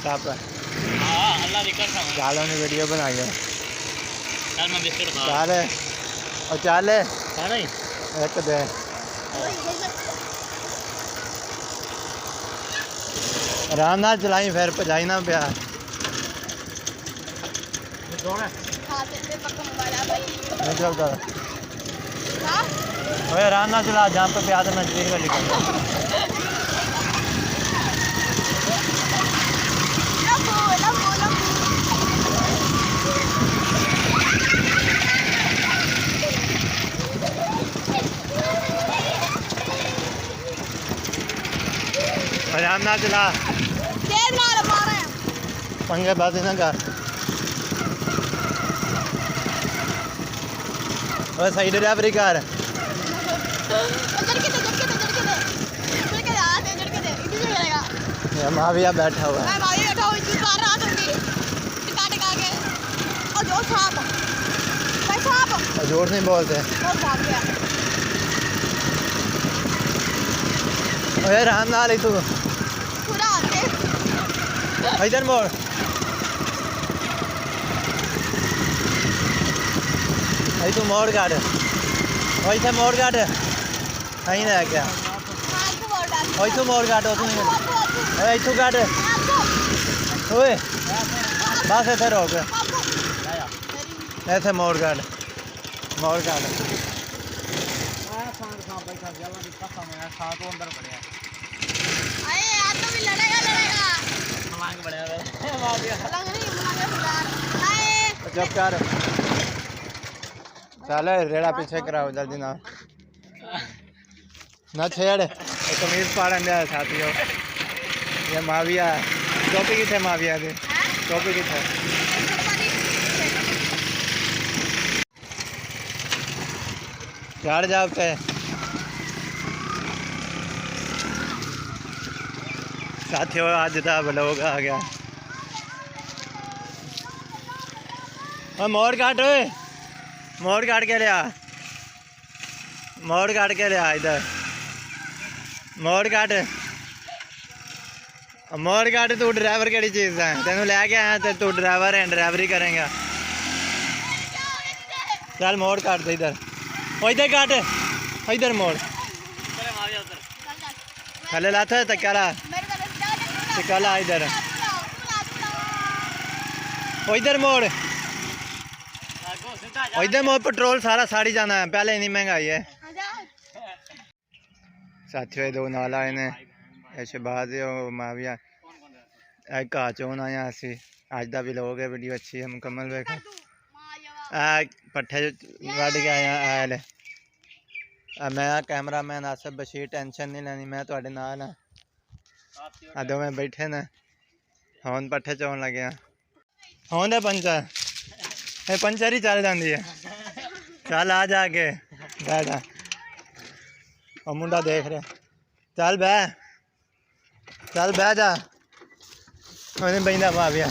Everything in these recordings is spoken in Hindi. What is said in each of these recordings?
साफ है। हां अल्लाह दी कसम चालों ने वीडियो बनाई है। चल मैं बिस्किट खा चाल है और चाल है खाना ही एक दे आराम नाल चलाई फिर भजाई ना पिया नहीं चलता ओए आराम नाल चला जहाँ पे प्याज मैं स्पीड कर लिखा आराम नाल चला पंगे बात ना कर और सही ड्राइवरी कर माविया बैठा हुआ है जोर नहीं बोलते ओए राम नाल ही तू इधर मोड़ तू मोड़ काट वैसे मोड़ काट नहीं ना क्या तू मोड़ काट तू काट ओए बस इधर रोक ऐसे मोड़ काट चुप कर चल रेड़ा पीछे कराओ जल्दी ना छेड़ कमीज पाड़न दिया साथियों ये माविया टोपी किथे माविया की टोपी किथे चढ़ जाओ पे साथियों अज का ब्लॉग आ गया और मोड़ काट के लिया इधर मोड़ काट तू ड्राइवर केड़ी चीज़ है तेन लैके आया तो तू ड्राइवर है ड्राइवरी करेंगा चल मोड़ काट दे इधर इधर काट इधर मोड़ थले लाता है तकाला इधर इधर मोड़ पेट्रोल सारा साड़ी जाना है पहले इतनी महंगाई है साथियों दो नाल आए ने शहबाज माविया घा चोन आया असी अज का भी लोग है वीडियो अच्छी है मुकम्मल वेखो पट्ठे वढ़ के आया मैं camera man Asif Bashir tension नहीं लेनी मैं तुहाडे नाल हां दोवें बैठे ने हुण पट्ठे चोन लगे हुण दे पंचर ही चल जाती है चल आ जाके बैठ और मुंडा देख रहे चल बह जा बहना भाविया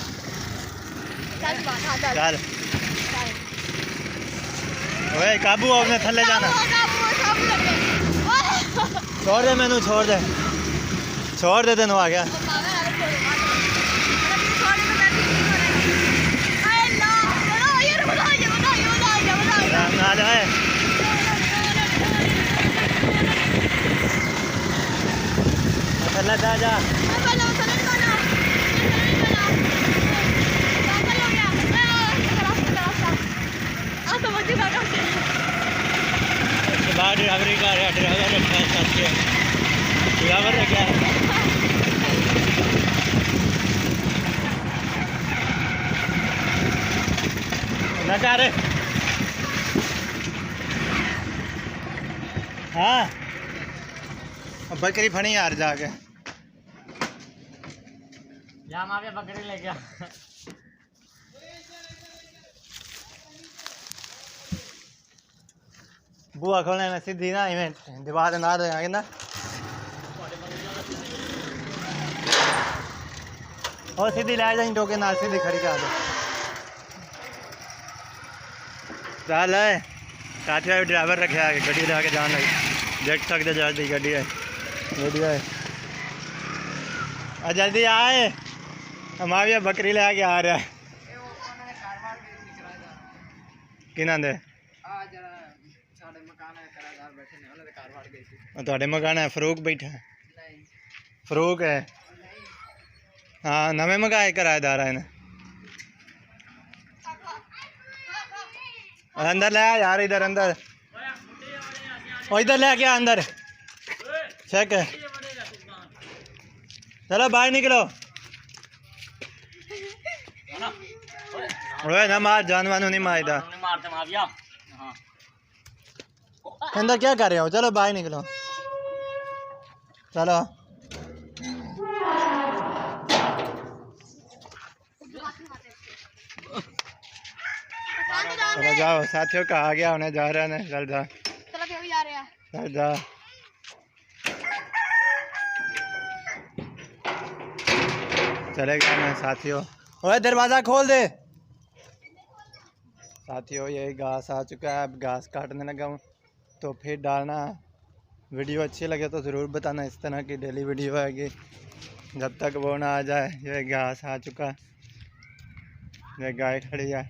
चल ओए काबू आपने थले जाना छोड़ दे मैनू छोड़ दे तेन आ गया थले जा ड्राइवरी का ड्राइवर रखा लगा रे हाँ बकरी फनी यार जाके बकरी ले गया बुआ खोलने में सीधी ना इवेंट दीवार ना दे आगे ना और सीधी लै जाई टोके नाल सीधी खड़ी कर दे चल है साथिया ड्राइवर रखा है गड्डी लैके जान लगी देख सकते जल्दी गड्डी है आ जल्दी आए माविया बकरी लेके आ रहा है किन्हां दे ਤੁਹਾਡੇ ਮਕਾਨ ਹੈ ਫਰੂਕ ਬੈਠਾ ਫਰੂਕ ਹੈ हाँ नवे मंगाए किराएदार है अंदर ले आ यार इधर अंदर और इधर ले गया अंदर चेक है चलो बाहर निकलो ओए ना मार जानवर नहीं मारता मारते माविया हाँ अंदर क्या कर रहे हो चलो बाहर निकलो चलो चलो जाओ साथियों का आ गया उन्हें जा रहा है चल जा चलो अभी जा रहे हैं चल जा चलेगा मैं साथियों ओए दरवाज़ा खोल दे साथियों ये घास आ चुका है अब घास काटने लगा हूँ तो फिर डालना वीडियो अच्छी लगे तो ज़रूर बताना इस तरह की डेली वीडियो आएगी जब तक वो ना आ जाए ये घास आ चुका ये गाय खड़ी है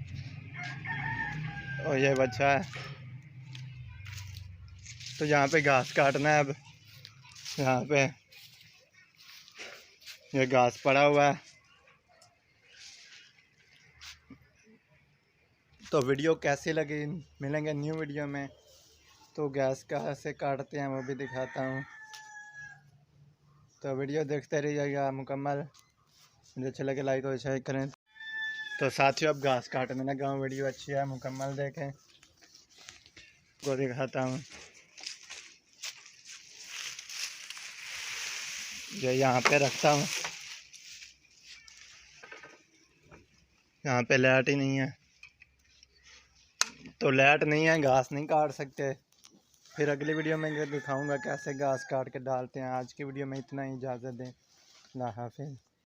और ये बच्चा है तो यहाँ पे घास काटना है अब यहाँ पे ये घास पड़ा हुआ है तो वीडियो कैसी लगी मिलेंगे न्यू वीडियो में तो घास कहाँ से काटते हैं वो भी दिखाता हूँ तो वीडियो देखते रहिएगा मुकम्मल मुझे अच्छा लगे लाइक और शेयर करें तो साथियों अब घास काटने लगा हूँ वीडियो अच्छी है मुकम्मल देखें को दिखाता हूँ जो यहाँ पे रखता हूँ यहाँ पे लाइट ही नहीं है तो लाइट नहीं है घास नहीं काट सकते फिर अगली वीडियो में दिखाऊंगा कैसे घास काट के डालते हैं आज की वीडियो में इतना ही इजाज़त दें अल्लाह हाफिज़।